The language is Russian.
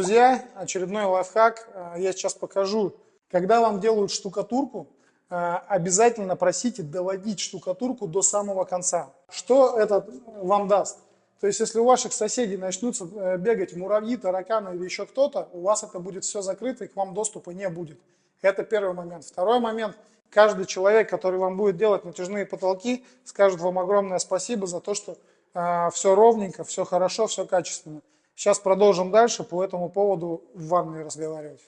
Друзья, очередной лайфхак. Я сейчас покажу. Когда вам делают штукатурку, обязательно просите доводить штукатурку до самого конца. Что это вам даст? То есть, если у ваших соседей начнутся бегать муравьи, тараканы или еще кто-то, у вас это будет все закрыто и к вам доступа не будет. Это первый момент. Второй момент. Каждый человек, который вам будет делать натяжные потолки, скажет вам огромное спасибо за то, что все ровненько, все хорошо, все качественно. Сейчас продолжим дальше по этому поводу в ванной разговаривать.